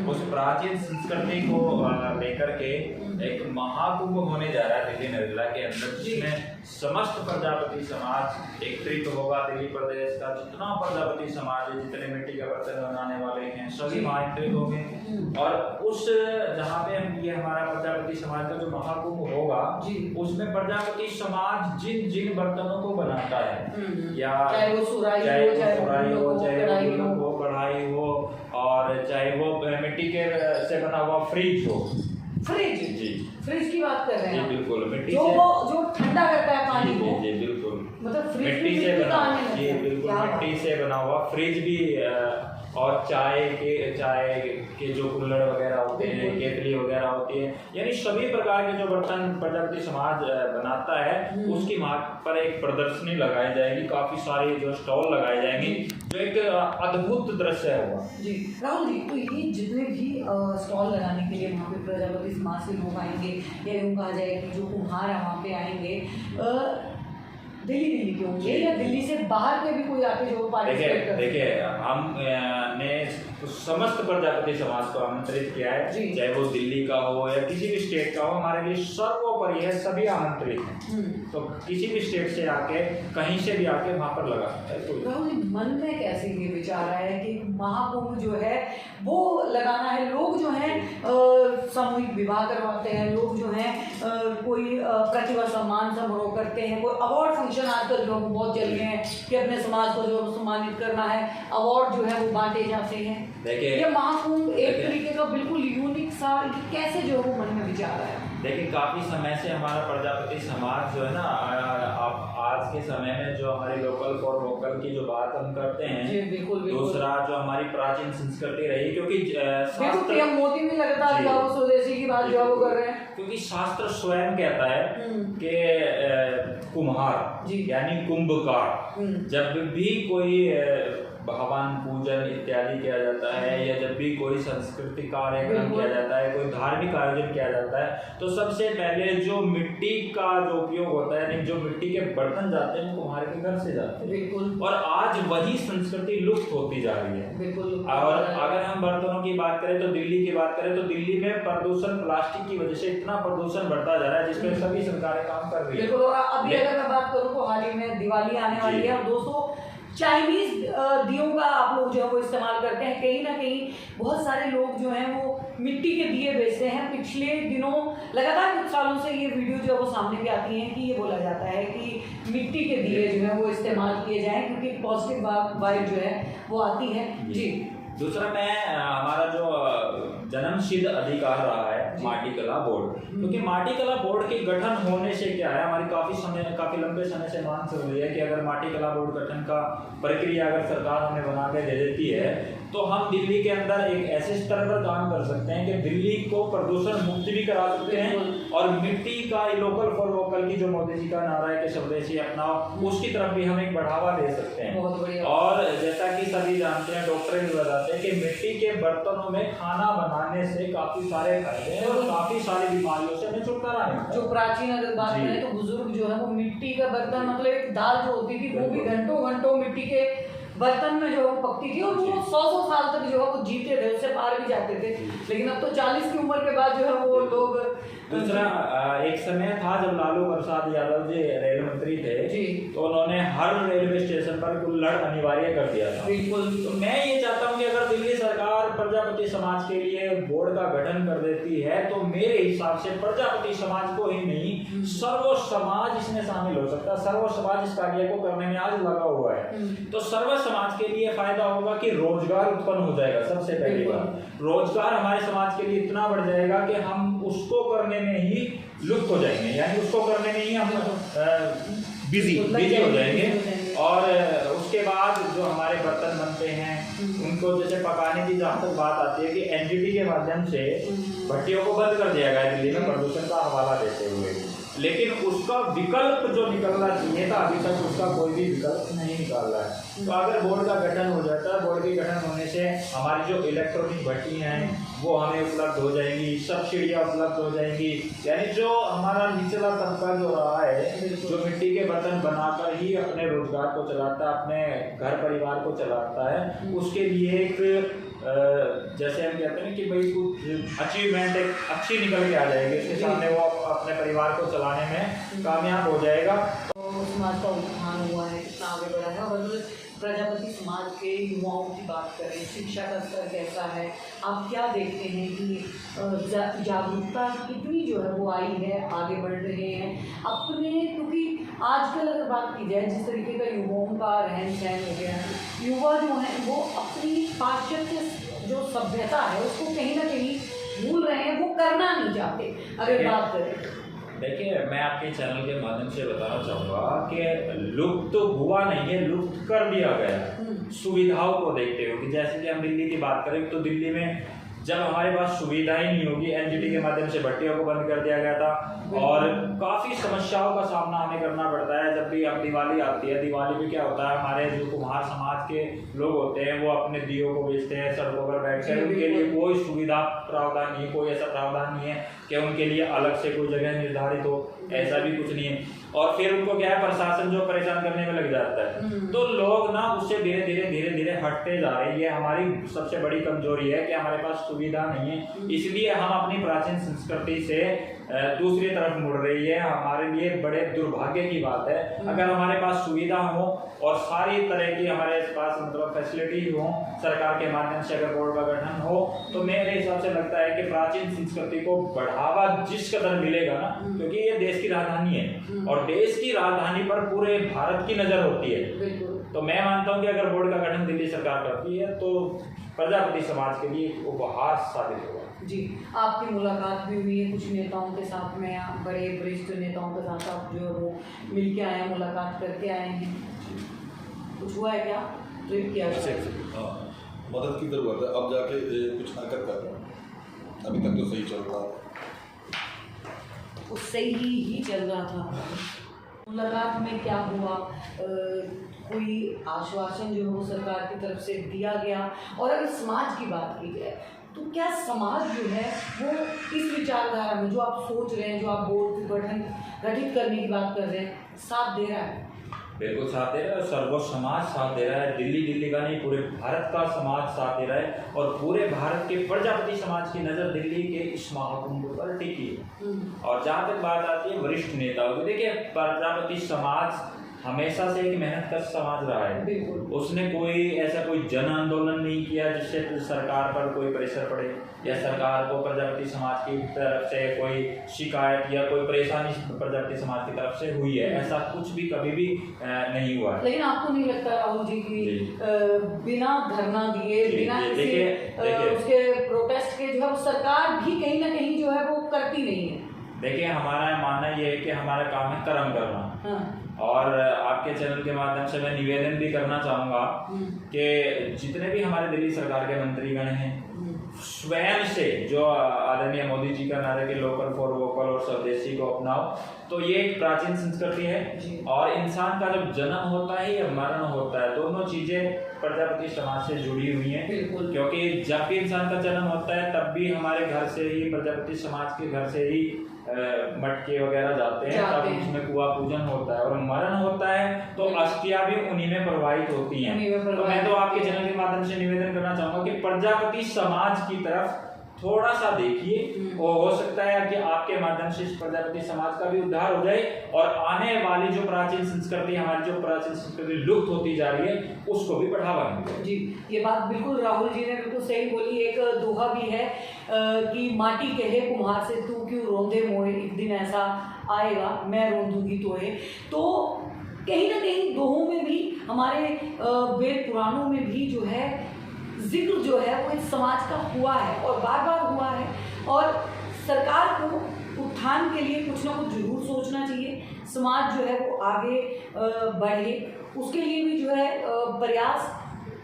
उस प्राचीन संस्कृति को लेकर के एक महाकुंभ होने जा रहा है दिल्ली नरेला के अंदर, जिसमें समस्त प्रजापति समाज एकत्रित होगा। दिल्ली प्रदेश का जितना प्रजापति समाज है, जितने मिट्टी का बर्तन बनाने वाले हैं, सभी वहाँ एकत्रित होंगे। और उस जहाँ पे हम ये हमारा प्रजापति समाज का जो महाकुंभ होगा, उसमें प्रजापति समाज जिन जिन बर्तनों को बनाता है, या चाहे वो सुराही हो, चाहे वो कढ़ाई हो, और चाहे वो मिट्टी के से बना हुआ फ्रिज हो। फ्रिज फ्रिज की बात कर रहे हैं? जी बिल्कुल, मिट्टी जो ठंडा करता है पानी को। जी बिल्कुल, मतलब मिट्टी से बना, जी बिल्कुल, मिट्टी से बना हुआ फ्रिज भी, और चाय के जो कुल्हड़ वगैरह होते हैं, केतली वगैरह होती है, यानी सभी प्रकार के जो बर्तन प्रजापति समाज बनाता है, उसकी मार्ग पर एक प्रदर्शनी लगाई जाएगी। काफी सारे जो स्टॉल लगाए जाएंगे, जो एक अद्भुत दृश्य होगा। जी राहुल जी, तो ये जितने भी स्टॉल लगाने के लिए वहाँ पे प्रजापति समाज से लोग आएंगे, या यूँ कहा जाए कि जो कुम्हार है वहाँ पे आएंगे, दिल्ली के होंगे या दिल्ली से बाहर के भी कोई आके जो पार्टिसिपेट करते हैं? देखिए, हमने समस्त प्रजापति समाज को आमंत्रित किया है, चाहे वो दिल्ली का हो या किसी भी स्टेट का हो, हमारे लिए सर्वोपरि है, सभी आमंत्रित हैं। तो किसी भी स्टेट से आके, कहीं से भी आके वहाँ पर लगा सकता है। राहुल जी, मन में कैसे ये विचार आया है कि महाकुंभ जो है वो लगाना है? लोग जो हैं सामूहिक विवाह करवाते हैं, लोग जो हैं कोई प्रतिभा सम्मान समारोह करते हैं, कोई अवार्ड फंक्शन आजकल जो बहुत चल गए हैं कि अपने समाज को जो सम्मानित करना है, अवार्ड जो है वो बांटे जाते हैं। देखिए, ये महाकुंभ एक तरीके का बिल्कुल यूनिक सा, कैसे जो वो मन में विचार आया? देखिए, काफी समय से हमारा प्रजापति समाज जो है ना, आज के समय में जो हमारी लोकल फॉर वोकल की जो बात हम करते हैं, बिल्कुल। दूसरा जो हमारी प्राचीन संस्कृति रही, क्योंकि पीएम मोदी भी लगातार जो है स्वदेशी की बात जो है वो कर रहे हैं, क्योंकि शास्त्र स्वयं कहता है कि कुम्हार यानी कुंभकार, जब भी कोई भगवान पूजन इत्यादि किया जाता है, या जब भी कोई सांस्कृतिक कार्यक्रम किया जाता है, कोई धार्मिक आयोजन किया जाता है, तो सबसे पहले जो मिट्टी का जो उपयोग होता है, यानी जो मिट्टी के बर्तन जाते हैं, वो कुम्हार के घर से जाते हैं। बिल्कुल। और आज वही संस्कृति लुप्त होती जा रही है। बिल्कुल। और अगर हम बर्तनों की बात करें, तो दिल्ली की बात करें, तो दिल्ली में प्रदूषण, प्लास्टिक की वजह से इतना प्रदूषण बढ़ता जा रहा है, जिसपे सभी सरकारें काम कर रही है। बिल्कुल। अभी अगर मैं बात करूँ तो हाल ही में दिवाली आने वाली है, और दोस्तों चाइनीज दियों का आप लोग जो है वो इस्तेमाल करते हैं। कहीं ना कहीं बहुत सारे लोग जो हैं वो मिट्टी के दिए बेचते हैं। पिछले दिनों लगातार कुछ सालों से ये वीडियो जो है वो सामने भी आती हैं कि ये बोला जाता है कि मिट्टी के दिए जो है वो इस्तेमाल किए जाएं, क्योंकि पॉजिटिव वाइब जो है वो आती है। जी। दूसरा, हमारा जो जन्मसिद्ध अधिकार रहा है माटी कला बोर्ड, क्योंकि माटी कला बोर्ड के गठन होने से क्या है, हमारी काफी लंबे समय से मांग चल रही है कि अगर माटी कला बोर्ड गठन का प्रक्रिया अगर सरकार हमें बना के दे देती है, तो हम दिल्ली के अंदर एक ऐसे स्तर पर काम कर सकते हैं कि दिल्ली को प्रदूषण मुक्त भी करा सकते हैं, और मिट्टी का लोकल फॉर वोकल की जो मोदी जी का नारा है कि स्वदेशी अपनाओ, उसकी तरफ भी हम एक बढ़ावा दे सकते हैं। बहुत बढ़िया। और जैसा कि सभी जानते हैं, डॉक्टर भी बताते हैं कि मिट्टी के बर्तनों में खाना बनाने से काफी सारे फायदे हैं और काफी सारी बीमारियों से हमें छुटकारा है। जो प्राचीन अगर बात करें तो बुजुर्ग जो है वो मिट्टी का बर्तन, मतलब एक दाल जो होती थी वो भी घंटों मिट्टी के बर्तन में जो है वो पकती थी, और वो 100 साल तक जो है वो जीते थे, उससे पार भी जाते थे। लेकिन अब तो 40 की उम्र के बाद जो है वो लोग। दूसरा, एक समय था जब लालू प्रसाद यादव जी रेल मंत्री थे, तो उन्होंने हर रेलवे स्टेशन पर कुल्हड़ अनिवार्य कर दिया था। बिल्कुल। तो मैं ये चाहता हूँ कि अगर दिल्ली सरकार प्रजापति समाज के लिए बोर्ड का गठन कर देती है, तो मेरे हिसाब से प्रजापति समाज को ही नहीं, सर्व समाज इसमें शामिल हो सकता है। सर्व समाज इस कार्य को करने में आज लगा हुआ है, तो सर्व समाज के लिए फायदा होगा कि रोजगार उत्पन्न हो जाएगा। सबसे पहली बात, रोजगार हमारे समाज के लिए इतना बढ़ जाएगा कि हम उसको करने में ही लुप्त हो जाएंगे, यानी उसको करने में ही हम बिजी हो जाएंगे। और उसके बाद जो हमारे बर्तन बनते हैं, उनको जैसे पकाने की जहाँ तक बात आती है कि एनजीटी के माध्यम से भट्टियों को बंद कर दिया गया दिल्ली में प्रदूषण का हवाला देते हुए, लेकिन उसका विकल्प जो निकलना चाहिए था, अभी तक उसका कोई भी विकल्प नहीं निकाल रहा है। तो अगर बोर्ड का गठन हो जाता है, बोर्ड के गठन होने से हमारी जो इलेक्ट्रॉनिक भट्टी हैं वो हमें उपलब्ध हो जाएंगी, सब्सिडियाँ उपलब्ध हो जाएंगी, यानी जो हमारा निचला तबका जो रहा है, जो मिट्टी के बर्तन बनाकर ही अपने रोजगार को चलाता है, अपने घर परिवार को चलाता है, उसके लिए एक जैसे हम कहते हैं कि भाई कुछ अचीवमेंट एक अच्छी निकल के आ जाएगी उसके सामने, वो अपने परिवार को चलाने में कामयाब हो जाएगा। तो समाज का उत्थान हुआ है, कितना आगे बढ़ा है। और प्रजापति समाज के युवाओं की बात करें, शिक्षा का स्तर कैसा है, आप क्या देखते हैं कि जागरूकता कितनी जो है वो आई है, आगे बढ़ रहे हैं अपने? क्योंकि आजकल अगर बात की जाए जिस तरीके का युवाओं का रहन सहन हो गया है, युवा जो हैं वो अपनी पाश्चात्य जो सभ्यता है उसको कहीं ना कहीं भूल रहे हैं, वो करना नहीं चाहते। अगर बात करें, देखिए मैं आपके चैनल के माध्यम से बताना चाहूँगा कि लुप्त तो हुआ नहीं है, लुप्त कर दिया गया सुविधाओं को देखते हुए। कि जैसे कि हम दिल्ली की बात करें तो दिल्ली में जब हमारे पास सुविधा ही नहीं होगी, एनजीटी के माध्यम से भट्टियों को बंद कर दिया गया था और काफ़ी समस्याओं का सामना हमें करना पड़ता है। जब भी अब दिवाली आती है, दिवाली में क्या होता है, हमारे जो कुम्हार समाज के लोग होते हैं वो अपने दियों को बेचते हैं, सड़कों पर बैठ कर। उनके लिए कोई सुविधा प्रावधान नहीं है, कोई ऐसा प्रावधान नहीं है कि उनके लिए अलग से कोई जगह निर्धारित हो, ऐसा भी कुछ नहीं है। और फिर उनको क्या है, प्रशासन जो परेशान करने में लग जाता है। तो लोग ना उससे धीरे धीरे हटते जा रहे हैं। ये हमारी सबसे बड़ी कमजोरी है कि हमारे पास सुविधा नहीं है, इसलिए हम अपनी प्राचीन संस्कृति से दूसरी तरफ मुड़ रही है। हमारे लिए बड़े दुर्भाग्य की बात है। अगर हमारे पास सुविधा हो और सारी तरह की हमारे पास मतलब फैसिलिटी हो, सरकार के माध्यम से अगर बोर्ड का गठन हो, तो मेरे हिसाब से लगता है कि प्राचीन संस्कृति को बढ़ावा जिस कदर मिलेगा ना, क्योंकि ये देश की राजधानी है और देश की राजधानी पर पूरे भारत की नजर होती है। तो मैं मानता हूँ कि अगर बोर्ड का गठन दिल्ली सरकार करती है तो प्रजापति समाज के लिए उपहार साबित होगा। जी, आपकी मुलाकात भी हुई है कुछ नेताओं के साथ में, बड़े वरिष्ठ नेताओं के साथ आप जो है वो मिल के आए हैं, मुलाकात करके आए हैं, कुछ हुआ है क्या? ट्रिप किया? मदद की जरूरत है, अब जाके कुछ हरकत कर रहे हैं, अभी तक तो सही चल रहा है। वो सही ही चल रहा था। मुलाकात में क्या हुआ? कोई आश्वासन जो है वो सरकार की तरफ से दिया गया? और अगर समाज की बात की जाए तो क्या समाज जो है वो इस विचारधारा में जो आप सोच रहे हैं, जो आप बोर्ड गठित करने की बात कर रहे हैं, साथ दे रहा है? बिल्कुल साथ दे रहा है, सर्व समाज साथ दे रहा है। दिल्ली का नहीं, पूरे भारत का समाज साथ दे रहा है और पूरे भारत के प्रजापति समाज की नज़र दिल्ली के इस महाकुंभ पर टिकी है। और जहाँ तक बात आती है वरिष्ठ नेताओं की, देखिए प्रजापति समाज हमेशा से एक मेहनतकश समाज रहा है। उसने कोई ऐसा कोई जन आंदोलन नहीं किया जिससे सरकार पर कोई प्रेशर पड़े या सरकार को प्रजापति समाज की तरफ से कोई शिकायत या कोई परेशानी प्रजापति समाज की तरफ से हुई है, ऐसा कुछ भी कभी भी नहीं हुआ है। लेकिन आपको नहीं लगता राहुल जी की बिना धरना दिए, बिना उसके प्रोटेस्ट के जो है सरकार भी कहीं ना कहीं जो है वो करती नहीं है? देखिए हमारा मानना ये है कि हमारा काम है कर्म करना। और आपके चैनल के माध्यम से मैं निवेदन भी करना चाहूँगा कि जितने भी हमारे दिल्ली सरकार के मंत्रीगण हैं, स्वयं से जो आदरणीय मोदी जी का नारा कि लोकल फॉर वोकल और स्वदेशी को अपनाओ, तो ये एक प्राचीन संस्कृति है। और इंसान का जब जन्म होता है या मरण होता है, दोनों चीजें प्रजापति समाज से जुड़ी हुई हैं। क्योंकि जब भी इंसान का जन्म होता है तब भी हमारे घर से ही, प्रजापति समाज के घर से ही मटके वगैरह जाते हैं, तब उसमें कुआ पूजन होता है। और मरण होता है तो अस्थियां भी उन्हीं में प्रवाहित होती हैं। तो मैं तो आपके चैनल के माध्यम से निवेदन करना चाहूंगा कि प्रजापति समाज की तरफ थोड़ा सा देखिए, और हो सकता है कि आपके माध्यम से इस प्रजापति समाज का भी उद्धार हो जाए और आने वाली जो प्राचीन संस्कृति, हमारी जो प्राचीन संस्कृति लुप्त होती जा रही है, उसको भी बढ़ावा मिले। जी, ये बात बिल्कुल राहुल जी ने बिल्कुल सही बोली। एक दोहा भी है कि माटी कहे कुम्हार से तू क्यों रोंदे मोए, एक दिन ऐसा आएगा मैं रोंदूंगी तोहे। तो कहीं ना कहीं दोहों में भी, हमारे वेद पुराणों में भी जो है जिक्र जो है वो इस समाज का हुआ है और बार बार हुआ है। और सरकार को उत्थान के लिए कुछ ना कुछ जरूर सोचना चाहिए। समाज जो है वो आगे बढ़े, उसके लिए भी जो है प्रयास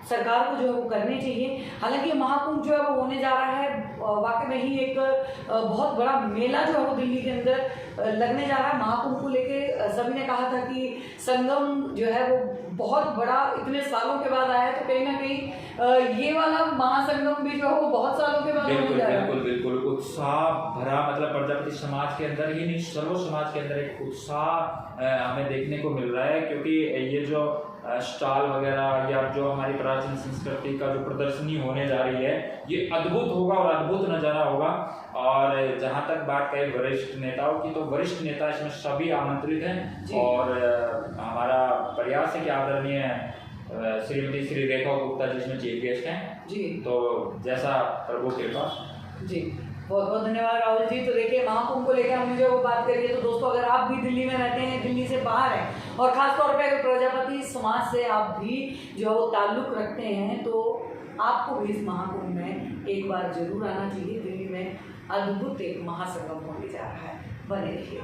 सरकार को जो है वो करने चाहिए। हालांकि महाकुंभ जो है वो होने जा रहा है, वाकई में ही एक बहुत बड़ा मेला जो है वो दिल्ली के अंदर लगने जा रहा है। महाकुंभ को लेके सभी ने कहा था कि संगम जो है वो बहुत बड़ा इतने सालों के बाद आया है, तो कहीं ना कहीं ये वाला महासंगम भी जो है वो बहुत सालों के बाद होने जा रहा है। बिल्कुल उत्साह भरा, मतलब प्रजापति समाज के अंदर ही नहीं, सर्व समाज के अंदर एक उत्साह हमें देखने को मिल रहा है। क्योंकि ये जो स्टॉल वगैरह या जो हमारी प्राचीन संस्कृति का जो प्रदर्शनी होने जा रही है, ये अद्भुत होगा और अद्भुत नज़ारा होगा। और जहाँ तक बात करें वरिष्ठ नेताओं की, तो वरिष्ठ नेता इसमें सभी आमंत्रित हैं और हमारा प्रयास है कि आदरणीय श्रीमती श्री रेखा गुप्ता जी इसमें चीफ गेस्ट हैं जी। तो जैसा प्रभु कृपा जी, बहुत बहुत धन्यवाद राहुल जी। तो देखिए महाकुंभ को लेकर हमने जो बात करी है, तो दोस्तों अगर आप भी दिल्ली में रहते हैं, दिल्ली से बाहर हैं और खास तौर पे अगर प्रजापति समाज से आप भी जो है वो ताल्लुक रखते हैं, तो आपको भी इस महाकुंभ में एक बार जरूर आना चाहिए। दिल्ली में अद्भुत एक महासंगम होने जा रहा है, बने रहिए।